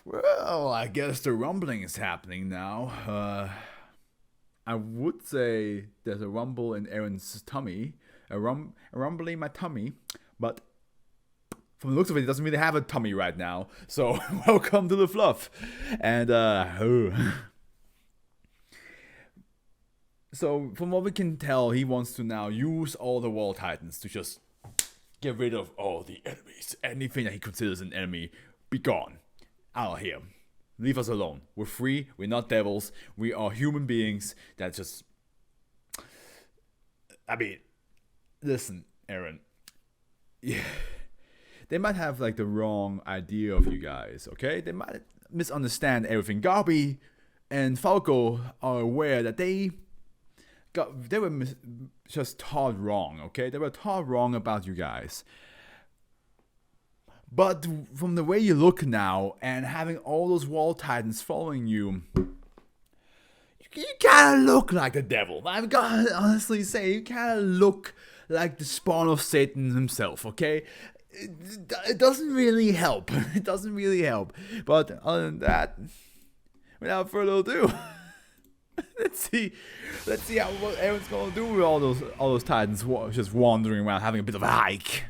Well, I guess the rumbling is happening now. I would say there's a rumble in Aaron's tummy, a rumble in my tummy, but from the looks of it, he doesn't really have a tummy right now. So, welcome to the Fluff. And, So, from what we can tell, he wants to now use all the Wall Titans to just get rid of all the enemies. Anything that he considers an enemy, be gone. Out of here. Leave us alone. We're free. We're not devils. We are human beings that just... I mean, listen, Aaron. Yeah. They might have, like, the wrong idea of you guys, okay? They might misunderstand everything. Garby and Falco are aware that they were just taught wrong, okay? They were taught wrong about you guys. But from the way you look now, and having all those Wall Titans following you, you kinda look like the devil. I've got to honestly say, you kinda look like the spawn of Satan himself, okay? It doesn't really help. It doesn't really help. But other than that, without further ado... Let's see what Aaron's gonna do with all those Titans just wandering around, having a bit of a hike.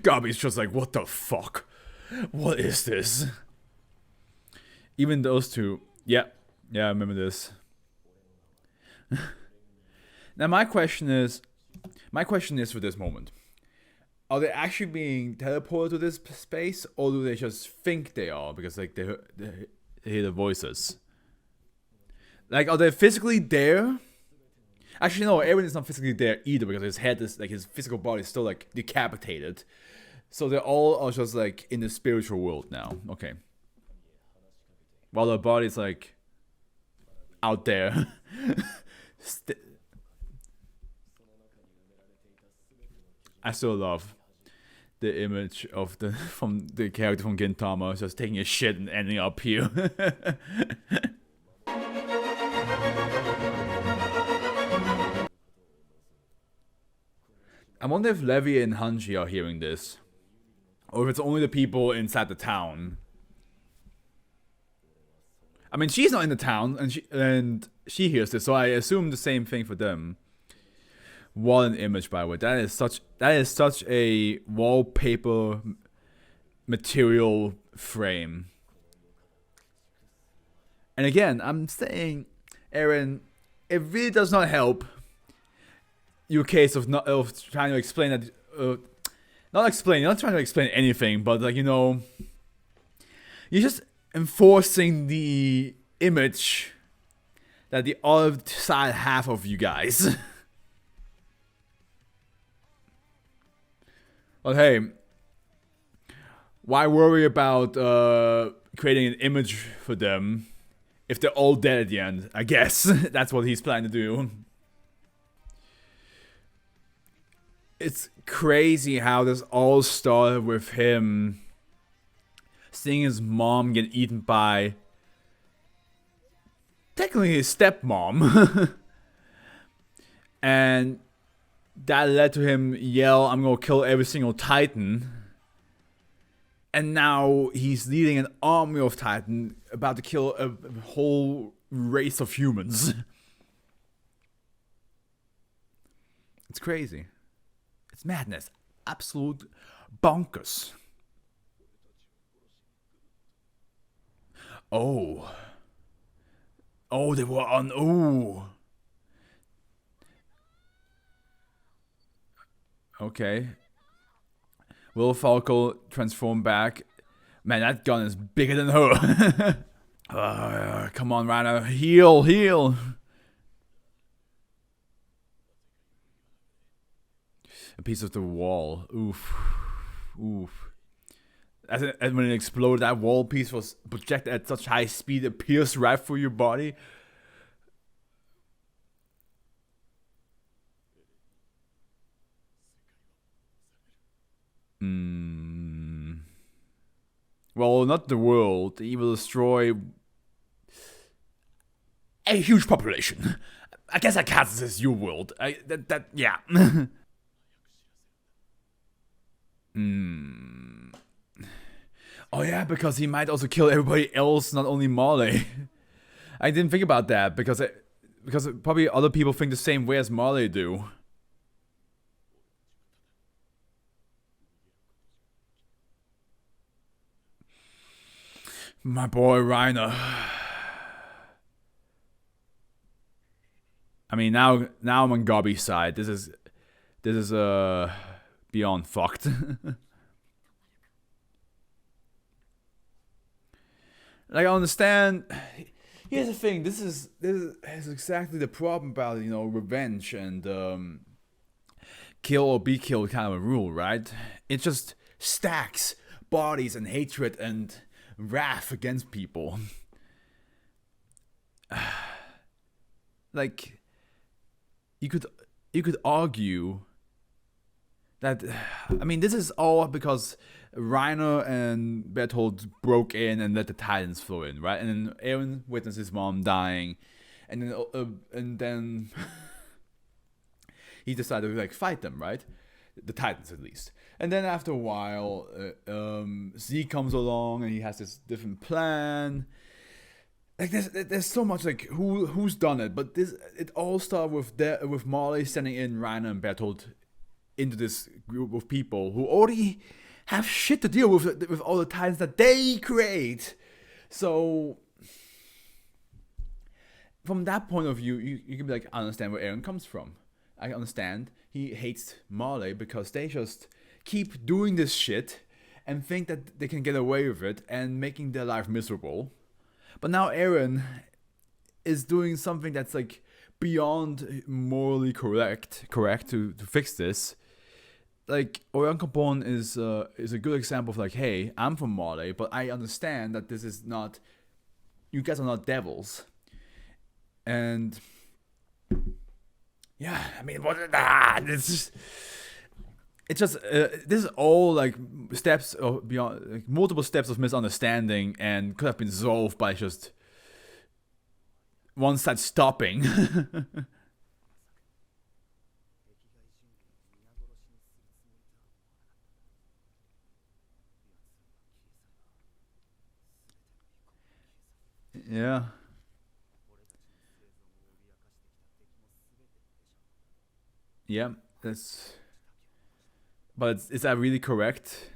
Garby's just like, what the fuck? What is this? Even those two, yeah, I remember this. Now my question is for this moment: are they actually being teleported to this space, or do they just think they are because like they hear the voices? Like, are they physically there? Actually, no. Aaron is not physically there either because his head is like his physical body is still like decapitated. So they all are just like in the spiritual world now. Okay. While their body's like out there. I still love the image of from the character from Gintama just taking a shit and ending up here. I wonder if Levi and Hanji are hearing this, or if it's only the people inside the town. I mean, she's not in the town, and she hears this, so I assume the same thing for them. What an image, by the way. That is such a wallpaper material frame. And again, I'm saying, Aaron, it really does not help your case of trying to explain that. Not trying to explain anything, but like, you know, you're just enforcing the image that the other side have of you guys. But hey, why worry about creating an image for them if they're all dead at the end? I guess that's what he's planning to do. It's crazy how this all started with him seeing his mom get eaten by technically his stepmom. And that led to him yell, "I'm gonna kill every single Titan." And now he's leading an army of Titan about to kill a whole race of humans. It's crazy. It's madness. Absolute bonkers. Oh. Oh, they were on... Oh. Okay. Will Falco transform back? Man, that gun is bigger than her. Come on, Rana. Heal. A piece of the wall. Oof. As when it exploded, that wall piece was projected at such high speed it pierced right through your body. Well, not the world. He will destroy a huge population. I guess I can't this as your world. Yeah. Hmm. Oh yeah, because he might also kill everybody else, not only Marley. I didn't think about that because probably other people think the same way as Marley do. My boy Reiner. I mean, now I'm on Gobby's side. This is beyond fucked. Like, I understand. Here's the thing. This is exactly the problem about revenge and kill or be killed kind of a rule, right? It just stacks bodies and hatred and wrath against people. Like, you could argue that, I mean, this is all because Reiner and Bertolt broke in and let the Titans flow in, right? And then Eren witnessed his mom dying, and then he decided to like fight them, right? The Titans, at least. And then after a while, Z comes along and he has this different plan. Like there's so much like who's done it, but it all started with Marley sending in Reiner and Bertolt into this group of people who already have shit to deal with all the Titans that they create. So from that point of view, you can be like, I understand where Eren comes from. I understand he hates Marley because they just keep doing this shit and think that they can get away with it and making their life miserable. But now Eren is doing something that's like beyond morally correct to fix this. Like, Orion Capone is a good example of like, hey, I'm from Marley, but I understand that this is not, you guys are not devils. And yeah, I mean, this is all like steps of beyond, like, multiple steps of misunderstanding, and could have been solved by just one side stopping. Yeah. Yeah, that's. But is that really correct?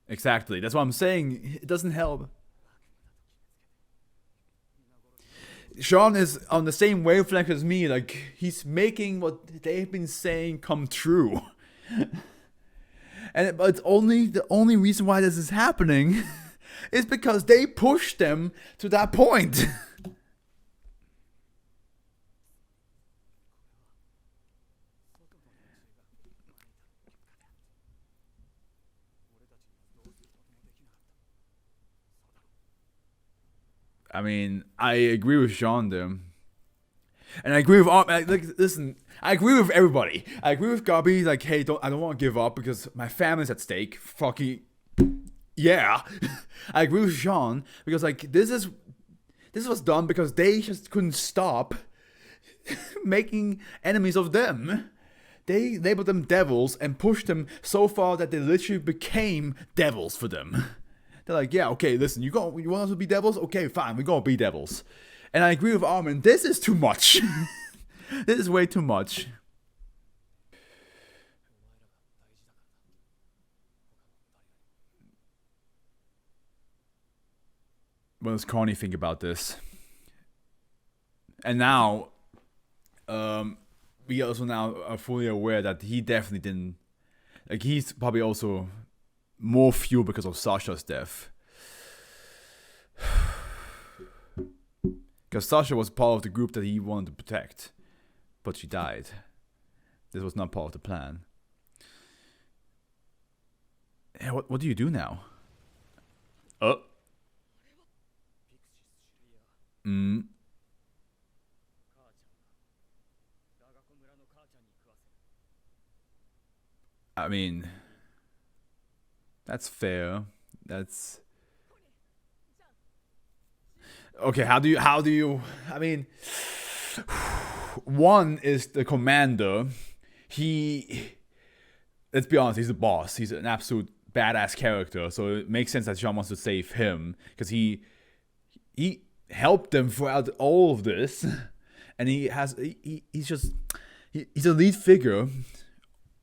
Exactly. That's what I'm saying. It doesn't help. Sean is on the same wavelength as me. Like, he's making what they've been saying come true. But it's only the only reason why this is happening is because they pushed them to that point. I mean, I agree with Sean there. And I agree with all. Like, listen, I agree with everybody. I agree with Gabi. Like, hey, I don't want to give up because my family's at stake. Fucking yeah. I agree with Sean because like this was done because they just couldn't stop making enemies of them. They labeled them devils and pushed them so far that they literally became devils for them. They're like, yeah, okay, listen, you want us to be devils? Okay, fine, we're gonna be devils. And I agree with Armin, this is too much. This is way too much. What does Connie think about this? And now, we also now are fully aware that he definitely didn't. Like, he's probably also more fuel because of Sasha's death. Because Sasha was part of the group that he wanted to protect, but she died. This was not part of the plan. Yeah, what do you do now? I mean, that's fair. That's okay. How do you? I mean, one is the commander. he, let's be honest, he's the boss. He's an absolute badass character, so it makes sense that Jean wants to save him because he helped them throughout all of this, and he's a lead figure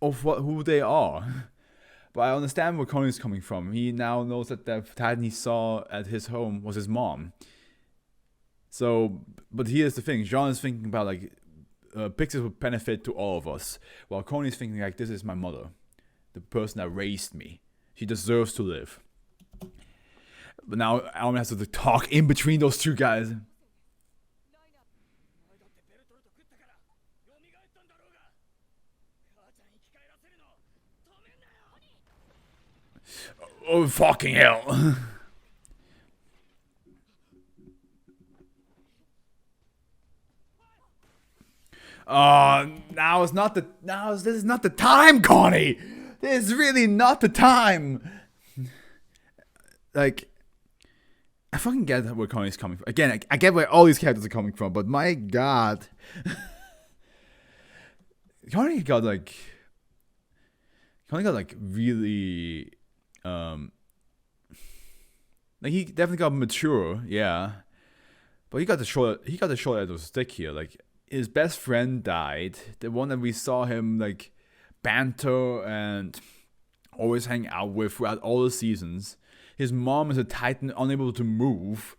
of who they are. But I understand where Connie's coming from. He now knows that the Titan he saw at his home was his mom. So, but here's the thing: Jean is thinking about like Pixis would benefit to all of us, while Connie's thinking like, this is my mother, the person that raised me. She deserves to live. But now Aomi has to talk in between those two guys. Oh, fucking hell. Now is not the this is not the time, Connie. This is really not the time. Like, I fucking get where Connie's coming from. Again, I get where all these characters are coming from, but my god. Connie got like really like he definitely got mature, yeah. But he got the short end of the stick here. Like, his best friend died, the one that we saw him like banter and always hang out with throughout all the seasons. His mom is a Titan unable to move.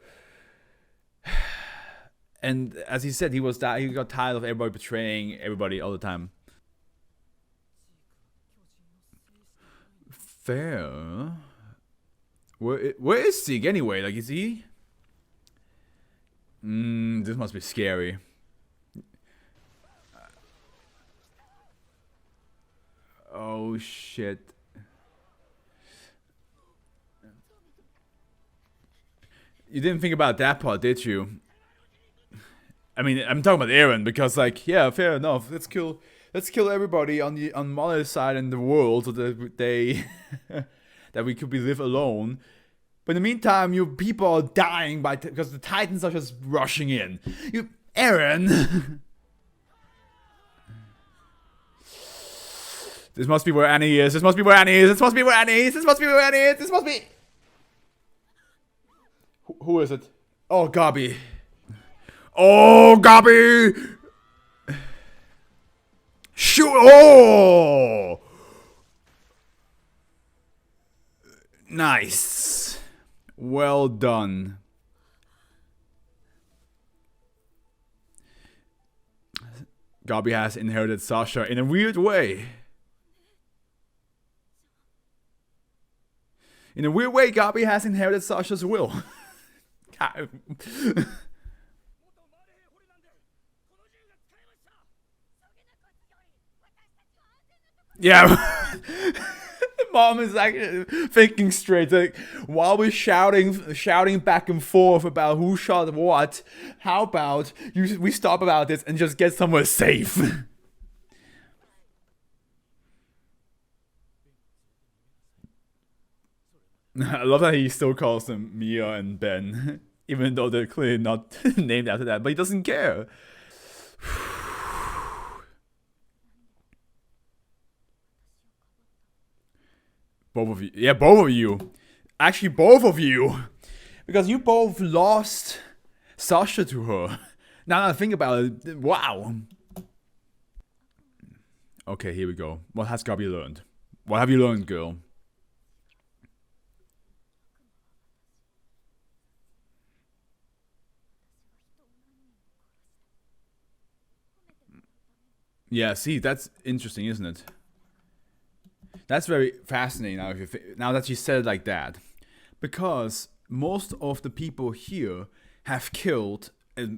And as he said, he got tired of everybody betraying everybody all the time. Fair. Where is Zeke anyway? Like, is he? This must be scary. Oh shit. You didn't think about that part, did you? I mean, I'm talking about Eren because, like, yeah, fair enough. Let's kill everybody on Molly's side in the world so that they that we could live alone. But in the meantime, you people are dying because the Titans are just rushing in. Eren. This must be where Annie is. This must be where Annie is. This must be where Annie is. This must be where Annie is. This must be. Who is it? Oh, Gabi. Oh, Gabi! Shoot! Oh! Nice. Well done. Gabi has inherited Sasha in a weird way. In a weird way, Gabi has inherited Sasha's will. Yeah. Mom is actually thinking straight. Like, while we're shouting back and forth about who shot what, how about we stop about this and just get somewhere safe? I love that he still calls them Mia and Ben, even though they're clearly not named after that, but he doesn't care. Both of you. Yeah, both of you. Actually, both of you. Because you both lost Sasha to her. Now that I think about it, wow. Okay, here we go. What has Gabi learned? What have you learned, girl? Yeah, see, that's interesting, isn't it? That's very fascinating now that you said it like that. Because most of the people here have killed, at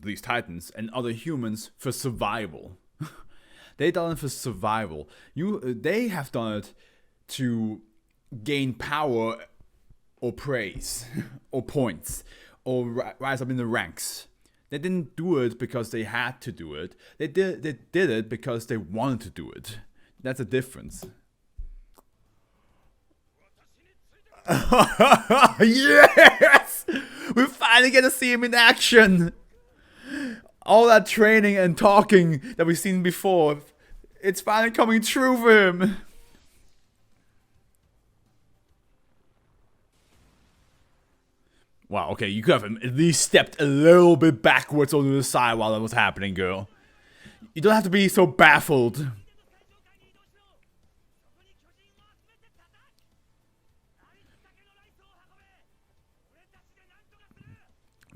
least Titans, and other humans for survival. They done it for survival. They have done it to gain power or praise or points or rise up in the ranks. They didn't do it because they had to do it. They did it because they wanted to do it. That's a difference. Yes! We finally get to see him in action. All that training and talking that we've seen before It's finally coming true for him. Wow, okay, you could have at least stepped a little bit backwards on the side while that was happening, girl. You don't have to be so baffled.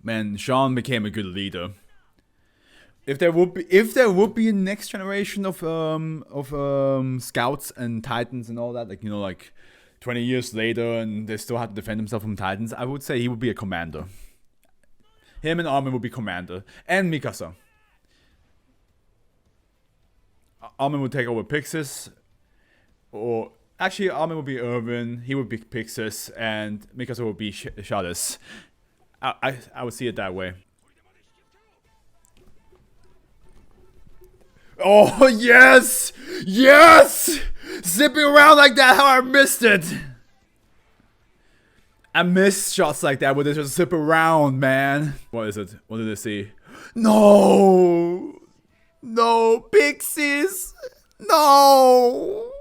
Man, Sean became a good leader. If there would be a next generation of scouts and titans and all that, like, you know, like 20 years later and they still have to defend themselves from titans, I would say he would be a commander. Him and Armin would be commander. And Mikasa. Armin would take over Pixis. Or actually Armin would be Irvin, he would be Pixis, and Mikasa would be Shadis. I would see it that way. Oh, yes! Yes! Zipping around like that, how I missed it! I miss shots like that where they just zip around, man. What is it? What did they see? No! No, Pixies! No!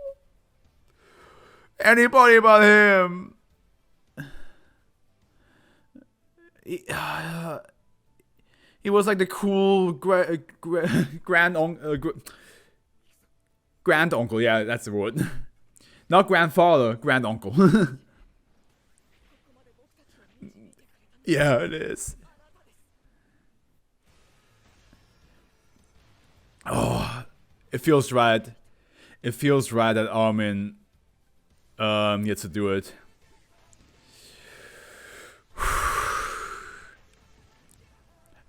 Anybody but him! He was like the cool grand uncle. Yeah, that's the word. Not grandfather, grand uncle. Yeah, it is. Oh, it feels right. It feels right that Armin gets to do it.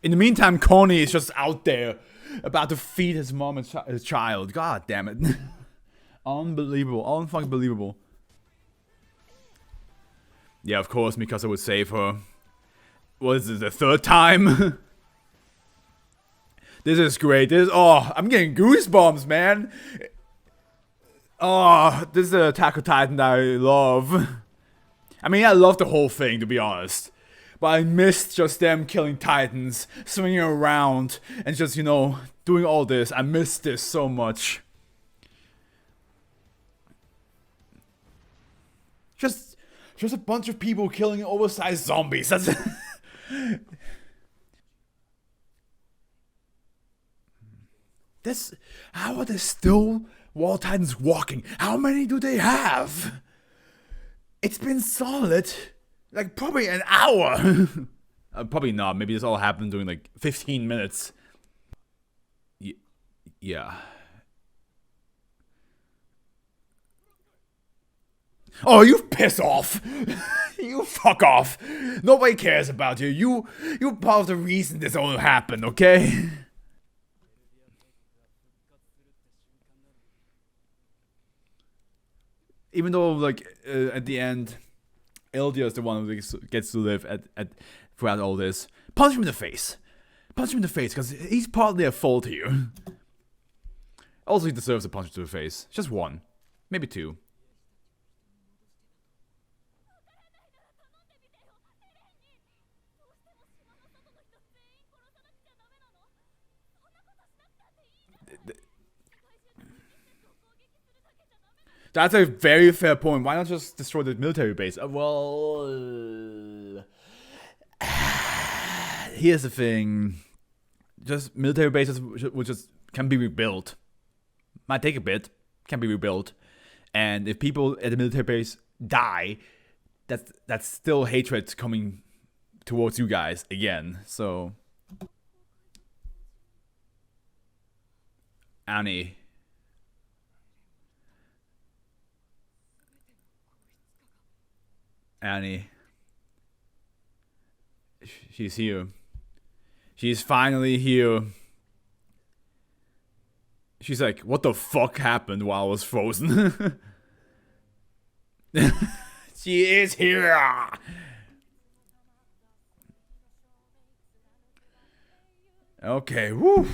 In the meantime, Connie is just out there about to feed his mom and his child. God damn it. Unbelievable. Unfucking believable. Yeah, of course, Mikasa would save her. What is it, the third time? This is great. Oh, I'm getting goosebumps, man. Oh, this is the Attack on Titan that I love. I mean, I love the whole thing, to be honest. But I missed just them killing titans, swinging around, and just, you know, doing all this. I missed this so much. Just a bunch of people killing oversized zombies. That's this. How are there still wall titans walking? How many do they have? It's been solid. Like, probably an hour. Probably not. Maybe this all happened during, like, 15 minutes. Yeah. Oh, you piss off. You fuck off. Nobody cares about you. You're part of the reason this all happened, okay? Even though, like, at the end, Eldia is the one who gets to live throughout all this. Punch him in the face. Punch him in the face, because he's partly at fault here. Also, he deserves a punch to the face. Just one. Maybe two. That's a very fair point. Why not just destroy the military base? Well, here's the thing. Just military bases can be rebuilt. Might take a bit. Can be rebuilt. And if people at the military base die, that's still hatred coming towards you guys again. So, Annie. She's here. She's finally here. She's like, what the fuck happened while I was frozen? She is here. Okay, woo.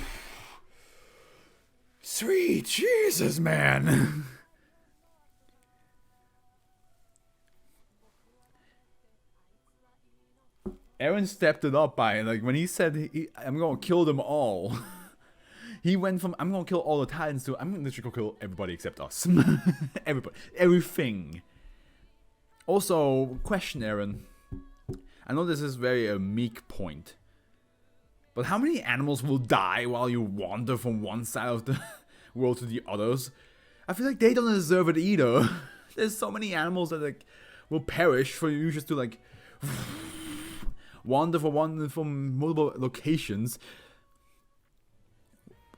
Sweet Jesus, man. Eren stepped it up by, like, when he said, I'm gonna kill them all. He went from I'm gonna kill all the Titans to I'm gonna literally go kill everybody except us. Everybody, everything. Also, question, Aaron. I know this is very a meek point, but how many animals will die while you wander from one side of the world to the others? I feel like they don't deserve it either. There's so many animals that like will perish for you just to like wander from multiple locations.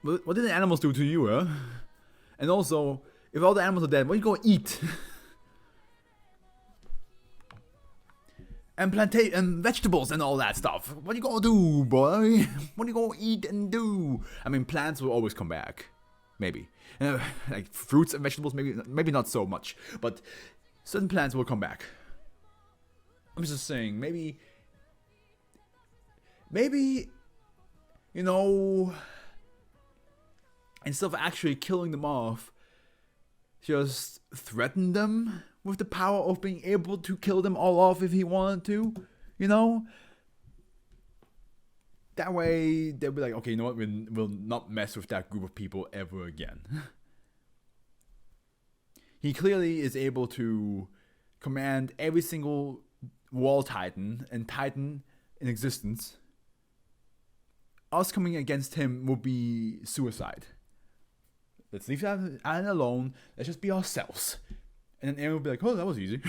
What did the animals do to you, huh? And also, if all the animals are dead, what are you gonna eat? And plantain and vegetables and all that stuff. What are you gonna do, boy? What are you gonna eat and do? I mean, plants will always come back, maybe. Like fruits and vegetables, maybe not so much, but certain plants will come back. I'm just saying, maybe, you know, instead of actually killing them off, just threaten them with the power of being able to kill them all off if he wanted to, you know? That way, they'll be like, okay, you know what, we'll not mess with that group of people ever again. He clearly is able to command every single wall titan and titan in existence. Us coming against him would be suicide. Let's leave that island alone. Let's just be ourselves. And then Aaron will be like, oh, that was easy.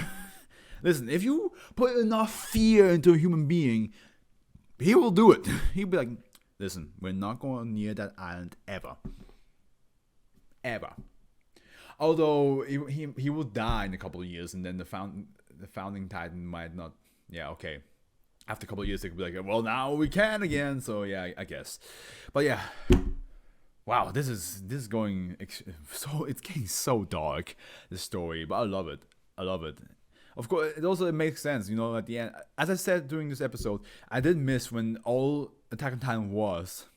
Listen, if you put enough fear into a human being, he will do it. He'll be like, listen, we're not going near that island ever. Ever. Although he will die in a couple of years, and then the founding titan might not. Yeah, okay. After a couple of years, they could be like, well, now we can again. So yeah, I guess. But yeah, wow, this is going so it's getting so dark, this story. But I love it. I love it. Of course, it makes sense, you know. At the end, as I said during this episode, I did miss when all Attack on Titan was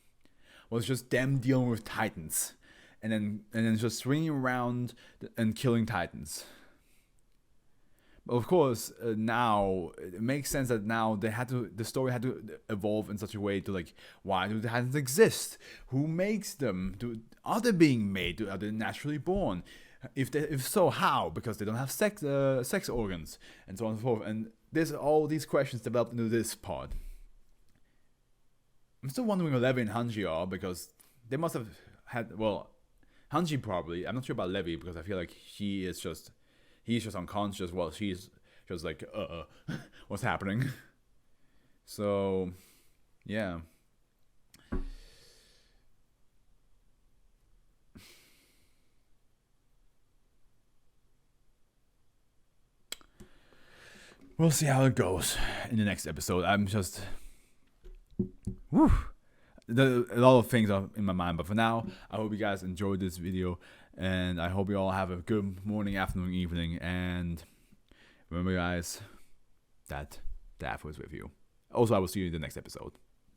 just them dealing with Titans. And then just swinging around and killing Titans. But of course, now it makes sense that now the story had to evolve in such a way to like, why do the Titans exist? Who makes them? Are they being made? Are they naturally born? If so, how? Because they don't have sex organs and so on and so forth. And all these questions developed into this part. I'm still wondering where Levi and Hanji are, because they must have had Hanji probably. I'm not sure about Levi, because I feel like he's just unconscious while she's just like, what's happening? So, yeah. We'll see how it goes in the next episode. I'm just, whew. A lot of things are in my mind, but for now, I hope you guys enjoyed this video, and I hope you all have a good morning, afternoon, evening, and remember, guys, that the Afro is with you. Also, I will see you in the next episode.